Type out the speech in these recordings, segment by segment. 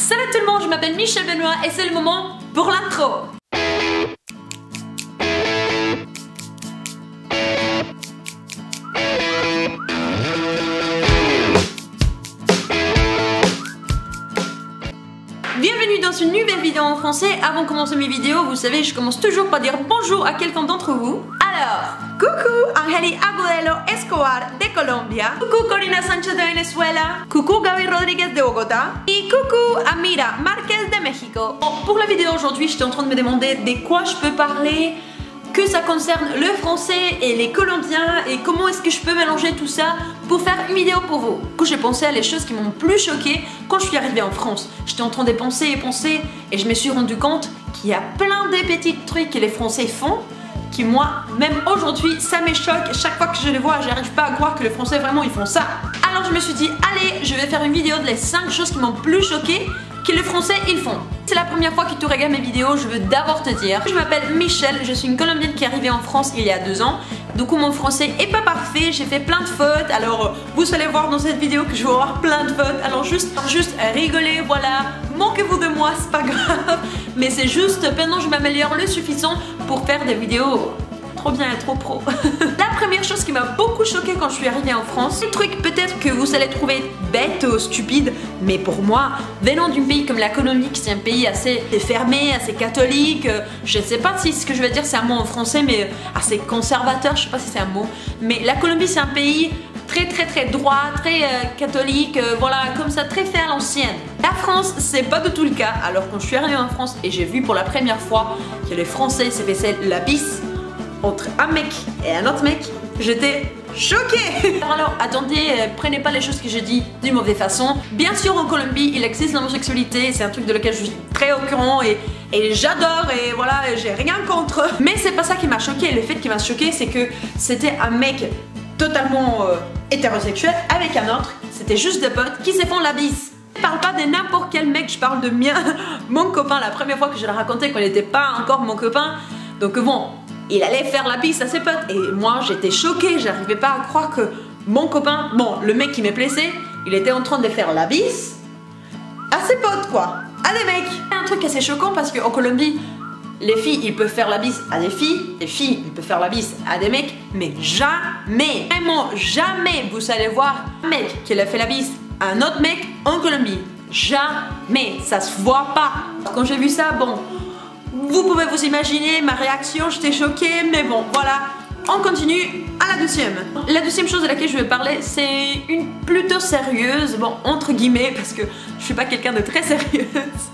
Salut tout le monde, je m'appelle Michel Benoît et c'est le moment pour l'intro. Bienvenue dans une nouvelle vidéo en français. Avant de commencer mes vidéos, vous savez, je commence toujours par dire bonjour à quelqu'un d'entre vous. Alors, coucou Angeli Agudelo Escobar de Colombia, coucou Corina Sanchez de Venezuela, coucou Gaby Rodriguez de Bogota et coucou Amira Marquez de Mexico. Bon, pour la vidéo aujourd'hui, j'étais en train de me demander de quoi je peux parler, que ça concerne le français et les Colombiens et comment est-ce que je peux mélanger tout ça pour faire une vidéo pour vous. Du coup, j'ai pensé à les choses qui m'ont plus choquée quand je suis arrivée en France. J'étais en train de penser et je me suis rendu compte qu'il y a plein de petits trucs que les Français font qui, moi, même aujourd'hui, ça me choque. Chaque fois que je les vois, j'arrive pas à croire que les Français, vraiment, ils font ça. Alors je me suis dit, allez, je vais faire une vidéo de les 5 choses qui m'ont plus choquée que les Français, ils font. C'est la première fois que tu regardes mes vidéos, je veux d'abord te dire, je m'appelle Michel, je suis une Colombienne qui est arrivée en France il y a 2 ans. Du coup, mon français est pas parfait, j'ai fait plein de fautes. Alors, vous allez voir dans cette vidéo que je vais avoir plein de fautes. Alors, juste rigoler, voilà. Manquez-vous de moi, c'est pas grave. Mais c'est juste, maintenant, je m'améliore le suffisant pour faire des vidéos trop bien et trop pro. La première chose qui m'a beaucoup choquée quand je suis arrivée en France, un truc peut-être que vous allez trouver bête ou stupide, mais pour moi, venant d'un pays comme la Colombie, qui c'est un pays assez fermé, assez catholique, je sais pas si ce que je vais dire c'est un mot en français, mais assez conservateur, je sais pas si c'est un mot, mais la Colombie c'est un pays très droit, très catholique, voilà, comme ça, très fait à l'ancienne. La France, c'est pas du tout le cas. Alors quand je suis arrivée en France et j'ai vu pour la première fois que les Français se faisaient la bise entre un mec et un autre mec, j'étais choquée. Alors attendez, prenez pas les choses que je dis d'une mauvaise façon. Bien sûr en Colombie il existe l'homosexualité, c'est un truc de lequel je suis très au courant et j'adore et voilà, j'ai rien contre. Mais c'est pas ça qui m'a choquée. Le fait qui m'a choquée c'est que c'était un mec totalement hétérosexuel avec un autre, c'était juste des potes qui se font la bise. Je parle pas de n'importe quel mec, je parle de mon copain. La première fois que je l'ai raconté quand il n'était pas encore mon copain, donc bon, il allait faire la bise à ses potes et moi j'étais choquée, j'arrivais pas à croire que mon copain, bon le mec qui m'est blessé, il était en train de faire la bise à ses potes quoi, à des mecs. C'est un truc assez choquant parce qu'en Colombie, les filles ils peuvent faire la bise à des filles, les filles ils peuvent faire la bise à des mecs, mais jamais, vraiment jamais vous allez voir un mec qui a fait la bise à un autre mec en Colombie. Jamais, ça se voit pas. Quand j'ai vu ça, bon, vous pouvez vous imaginer ma réaction, j'étais choquée, mais bon, voilà. On continue à la deuxième. La deuxième chose de laquelle je vais parler, c'est une plutôt sérieuse, bon, entre guillemets, parce que je suis pas quelqu'un de très sérieuse.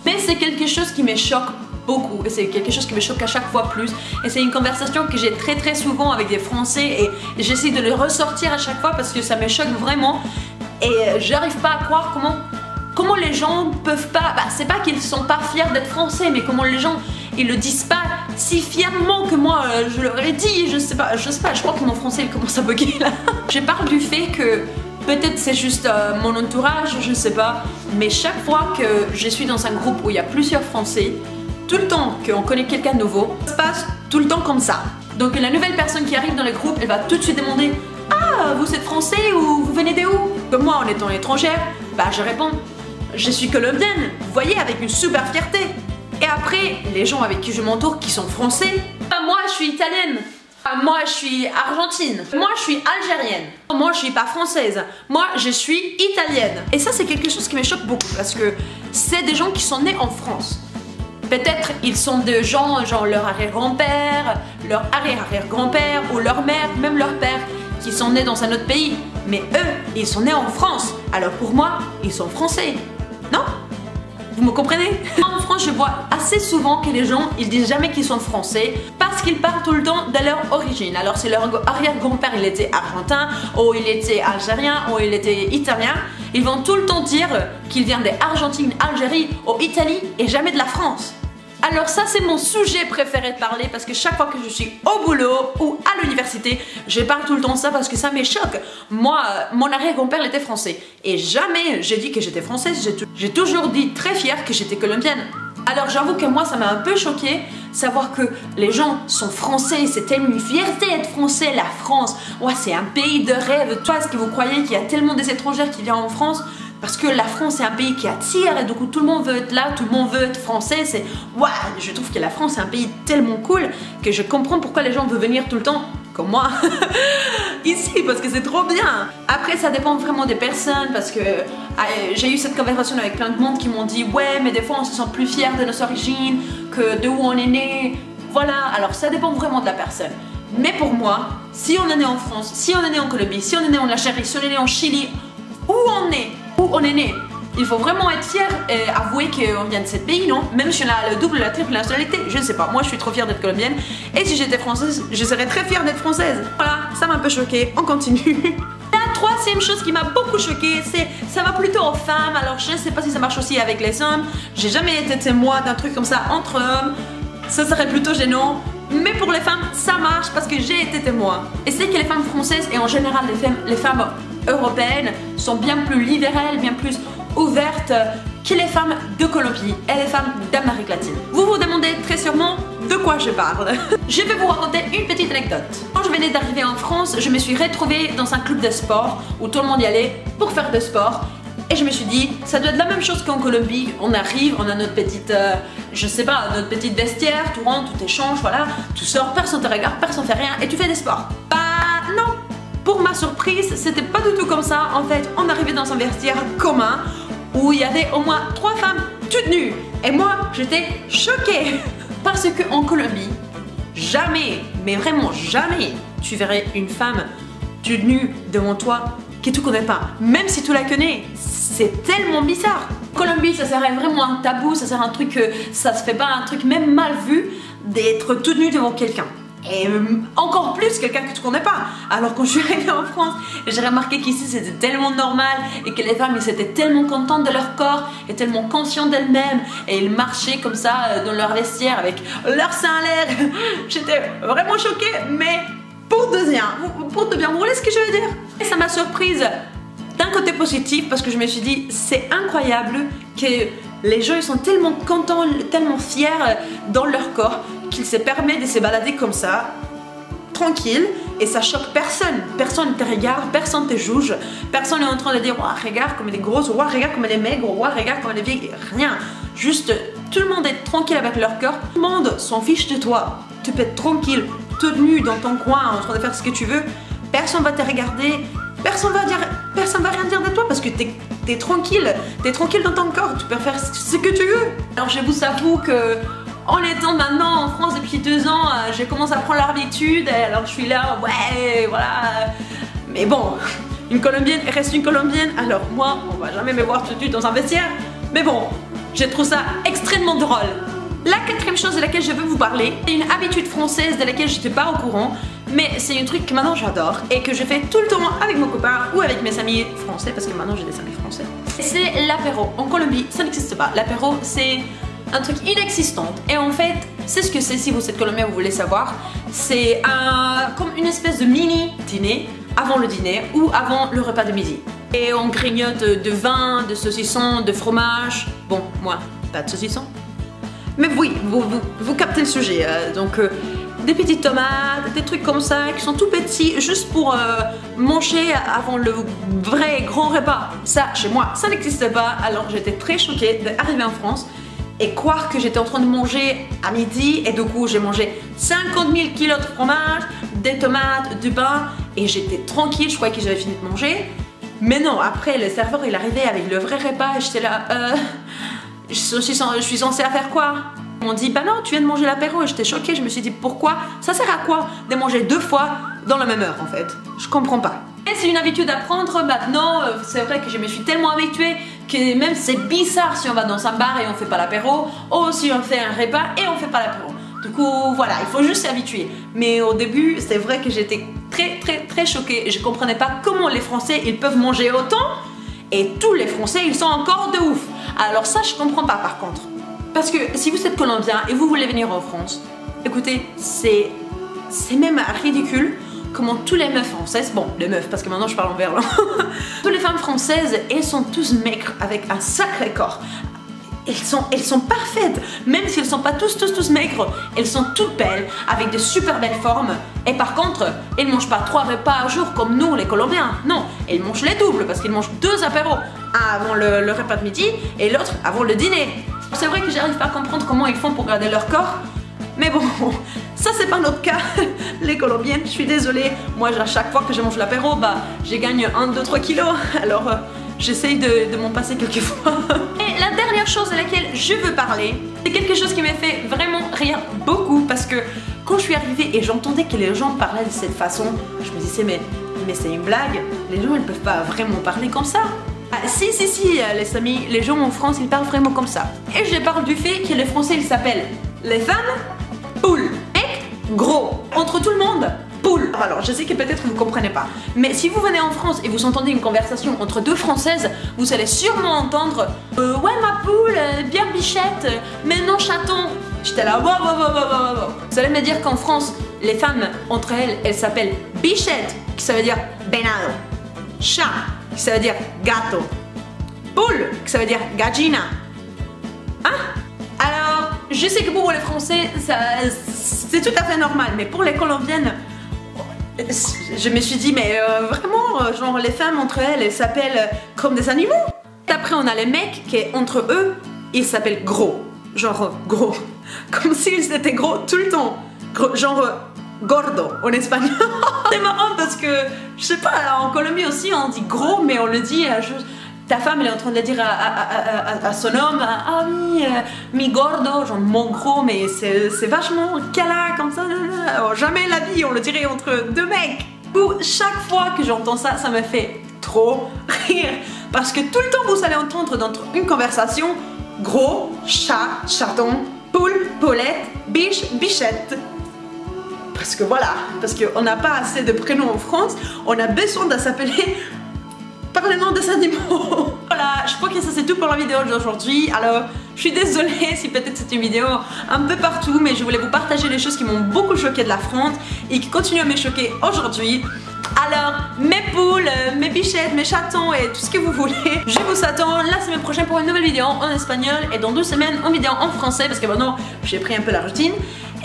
Mais c'est quelque chose qui me choque beaucoup, et c'est quelque chose qui me choque à chaque fois plus. Et c'est une conversation que j'ai très souvent avec des Français, et j'essaie de le ressortir à chaque fois parce que ça me choque vraiment. Et j'arrive pas à croire comment les gens peuvent pas, c'est pas qu'ils sont pas fiers d'être français, mais comment les gens ils le disent pas si fièrement que moi je leur ai dit, je sais pas, je crois que mon français il commence à bugger là. Je parle du fait que peut-être c'est juste mon entourage, je sais pas, mais chaque fois que je suis dans un groupe où il y a plusieurs Français, tout le temps qu'on connaît quelqu'un de nouveau, ça se passe tout le temps comme ça. Donc la nouvelle personne qui arrive dans le groupe, elle va tout de suite demander: ah, vous êtes français ou vous venez de où? Comme moi en étant étrangère, je réponds: je suis colombienne, vous voyez, avec une super fierté. Et après, les gens avec qui je m'entoure qui sont français, moi je suis italienne, moi je suis argentine, moi je suis algérienne, moi je suis pas française, moi je suis italienne. Et ça c'est quelque chose qui me choque beaucoup parce que c'est des gens qui sont nés en France. Peut-être ils sont des gens, genre leur arrière-grand-père, leur arrière-arrière-grand-père ou leur mère, même leur père, qui sont nés dans un autre pays. Mais eux, ils sont nés en France. Alors pour moi, ils sont français. Non? Vous me comprenez? En France, je vois assez souvent que les gens, ils disent jamais qu'ils sont français parce qu'ils parlent tout le temps de leur origine. Alors si leur arrière-grand-père, il était argentin, ou il était algérien, ou il était italien, ils vont tout le temps dire qu'ils viennent d'Argentine, Algérie ou Italie et jamais de la France. Alors ça c'est mon sujet préféré de parler parce que chaque fois que je suis au boulot ou à l'université, je parle tout le temps de ça parce que ça me choque. Moi, mon arrière-grand-père était français et jamais j'ai dit que j'étais française, j'ai toujours dit très fière que j'étais colombienne. Alors j'avoue que moi ça m'a un peu choquée, savoir que les gens sont français, c'est tellement une fierté d'être français, la France, ouais, c'est un pays de rêve. Toi, est-ce que vous croyez qu'il y a tellement des étrangers qui viennent en France Parce que la France est un pays qui attire et du coup tout le monde veut être là, tout le monde veut être français. C'est waouh, je trouve que la France est un pays tellement cool que je comprends pourquoi les gens veulent venir tout le temps, comme moi, ici, parce que c'est trop bien. Après ça dépend vraiment des personnes, parce que j'ai eu cette conversation avec plein de monde qui m'ont dit ouais mais des fois on se sent plus fier de nos origines que de où on est né. Voilà, alors ça dépend vraiment de la personne. Mais pour moi, si on est né en France, si on est né en Colombie, si on est né en Algérie, si on est né en Chili, où on est né, il faut vraiment être fier et avouer qu'on vient de ce pays, non? Même si on a le double ou la triple nationalité, je ne sais pas, moi je suis trop fière d'être colombienne et si j'étais française, je serais très fière d'être française. Voilà, ça m'a un peu choquée, on continue. La troisième chose qui m'a beaucoup choquée, c'est ça va plutôt aux femmes, alors je ne sais pas si ça marche aussi avec les hommes, j'ai jamais été témoin d'un truc comme ça entre hommes, ça serait plutôt gênant. Mais pour les femmes, ça marche parce que j'ai été témoin. Et c'est que les femmes françaises et en général les femmes européennes sont bien plus libérales, bien plus ouvertes que les femmes de Colombie et les femmes d'Amérique latine. Vous vous demandez très sûrement de quoi je parle. Je vais vous raconter une petite anecdote. Quand je venais d'arriver en France, je me suis retrouvée dans un club de sport où tout le monde y allait pour faire de sport. Et je me suis dit, ça doit être la même chose qu'en Colombie. On arrive, on a notre petite, je sais pas, notre petite vestiaire, tout rentre, tout échange, voilà. Tu sors, personne te regarde, personne fait rien et tu fais des sports. Bah non. Pour ma surprise, c'était pas du tout comme ça. En fait, on arrivait dans un vestiaire commun où il y avait au moins 3 femmes toutes nues. Et moi, j'étais choquée. Parce qu'en Colombie, jamais, mais vraiment jamais, tu verrais une femme toute nue devant toi que tu connais pas. Même si tu la connais, c'est tellement bizarre. En Colombie, ça serait vraiment un tabou, ça serait un truc que ça se fait pas, un truc même mal vu d'être toute nue devant quelqu'un. Et encore plus quelqu'un que tu connais pas. Alors quand je suis arrivée en France, j'ai remarqué qu'ici c'était tellement normal et que les femmes ils étaient tellement contentes de leur corps et tellement conscientes d'elles-mêmes et ils marchaient comme ça dans leur vestiaire avec leur sein à l'air. J'étais vraiment choquée, mais pour de bien, vous voyez ce que je veux dire? Et ça m'a surprise d'un côté positif parce que je me suis dit c'est incroyable que les gens ils sont tellement contents, tellement fiers dans leur corps qu'ils se permettent de se balader comme ça, tranquille, et ça choque personne. Personne ne te regarde, personne ne te juge, personne n'est en train de dire ouah, regarde comme elle est grosse, ouah, regarde comme elle est maigre, ouah, regarde comme elle est vieille, rien. Juste tout le monde est tranquille avec leur corps, tout le monde s'en fiche de toi. Tu peux être tranquille, toute nue dans ton coin en train de faire ce que tu veux, personne va te regarder, personne va rien dire de toi parce que t'es tranquille dans ton corps, tu peux faire ce que tu veux. Alors je vous avoue que en étant maintenant en France depuis 2 ans, j'ai commencé à prendre l'habitude, alors je suis là, ouais, voilà. Mais bon, une Colombienne reste une Colombienne, alors moi, on va jamais me voir tout de suite dans un vestiaire. Mais bon, je trouve ça extrêmement drôle. La 4e chose de laquelle je veux vous parler, c'est une habitude française de laquelle je n'étais pas au courant, mais c'est un truc que maintenant j'adore et que je fais tout le temps avec mon copain ou avec mes amis français, parce que maintenant j'ai des amis français. C'est l'apéro. En Colombie, ça n'existe pas. L'apéro, c'est un truc inexistant. Et en fait, c'est ce que c'est si vous êtes colombien, vous voulez savoir. C'est comme une espèce de mini dîner avant le dîner ou avant le repas de midi. Et on grignote de vin, de saucisson, de fromage. Bon, moi, pas de saucisson. Mais oui, vous captez le sujet. Donc, des petites tomates, des trucs comme ça qui sont tout petits, juste pour manger avant le vrai grand repas. Ça, chez moi, ça n'existe pas. Alors, j'étais très choquée d'arriver en France et croire que j'étais en train de manger à midi. Et du coup, j'ai mangé 50 000 kilos de fromage, des tomates, du pain. Et j'étais tranquille, je croyais que j'avais fini de manger. Mais non, après, le serveur, il arrivait avec le vrai repas et j'étais là... je suis censée faire quoi? Ils m'ont dit bah non, tu viens de manger l'apéro, et j'étais choquée, je me suis dit pourquoi? Ça sert à quoi de manger 2 fois dans la même heure en fait? Je comprends pas. Et c'est une habitude à prendre maintenant, c'est vrai que je me suis tellement habituée que même c'est bizarre si on va dans un bar et on fait pas l'apéro, ou si on fait un repas et on fait pas l'apéro. Du coup voilà, il faut juste s'habituer. Mais au début, c'est vrai que j'étais très choquée et je comprenais pas comment les Français ils peuvent manger autant et tous les Français ils sont encore de ouf. Alors ça je comprends pas par contre. Parce que si vous êtes colombien et vous voulez venir en France, écoutez, c'est même ridicule comment tous les meufs françaises, bon les meufs parce que maintenant je parle en verlan, toutes les femmes françaises elles sont tous maigres avec un sacré corps. Elles sont parfaites, même si elles sont pas tous maigres, elles sont toutes belles, avec de super belles formes. Et par contre, elles mangent pas 3 repas à jour comme nous les Colombiens. Non, elles mangent les doubles parce qu'elles mangent 2 apéros. un avant le repas de midi et l'autre avant le dîner. C'est vrai que j'arrive pas à comprendre comment ils font pour garder leur corps, mais bon, ça c'est pas notre cas, les Colombiennes, je suis désolée. Moi à chaque fois que je mange l'apéro, bah je gagne 1, 2, 3 kilos, alors j'essaye de m'en passer quelques fois. Et la dernière chose de laquelle je veux parler, c'est quelque chose qui m'a fait vraiment rire beaucoup, parce que quand je suis arrivée et j'entendais que les gens parlaient de cette façon, je me disais mais c'est une blague, les gens ils peuvent pas vraiment parler comme ça. Ah, si, les amis, les gens en France, ils parlent vraiment comme ça. Et je parle du fait que les Français, ils s'appellent les femmes, poules, mecs, gros. Entre tout le monde, poule. Alors, je sais que peut-être vous comprenez pas, mais si vous venez en France et vous entendez une conversation entre deux Françaises, vous allez sûrement entendre ouais, ma poule, bien bichette, mais non chaton. J'étais là, wow. Vous allez me dire qu'en France, les femmes, entre elles s'appellent bichette, qui ça veut dire venado, chat, qui ça veut dire gato, poule, qui ça veut dire gallina. Hein? Alors, je sais que pour les Français, c'est tout à fait normal, mais pour les Colombiennes, je me suis dit, mais vraiment, genre les femmes entre elles s'appellent comme des animaux. Après, on a les mecs qui, entre eux, ils s'appellent gros. Genre gros. Comme s'ils étaient gros tout le temps. Gros, genre gordo en espagnol. C'est marrant parce que, je sais pas, en Colombie aussi, on dit gros, mais on le dit ta femme elle est en train de le dire à son homme, ah oui, mi gordo, genre mon gros, mais c'est vachement câlin comme ça, jamais la vie on le dirait entre deux mecs. Chaque fois que j'entends ça, ça me fait trop rire, parce que tout le temps vous allez entendre dans une conversation gros, chat, chaton, poule, poulette, biche, bichette. Parce que voilà, parce qu'on n'a pas assez de prénoms en France, on a besoin de s'appeler par le nom des animaux. Voilà, je crois que ça c'est tout pour la vidéo d'aujourd'hui. Alors, je suis désolée si peut-être c'est une vidéo un peu partout, mais je voulais vous partager les choses qui m'ont beaucoup choqué de la France et qui continuent à me choquer aujourd'hui. Alors, mes poules, mes bichettes, mes chatons et tout ce que vous voulez, je vous attends la semaine prochaine pour une nouvelle vidéo en espagnol et dans 2 semaines une vidéo en français, parce que maintenant j'ai pris un peu la routine.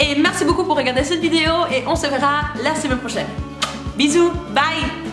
Et merci beaucoup pour regarder cette vidéo et on se verra la semaine prochaine. Bisous, bye!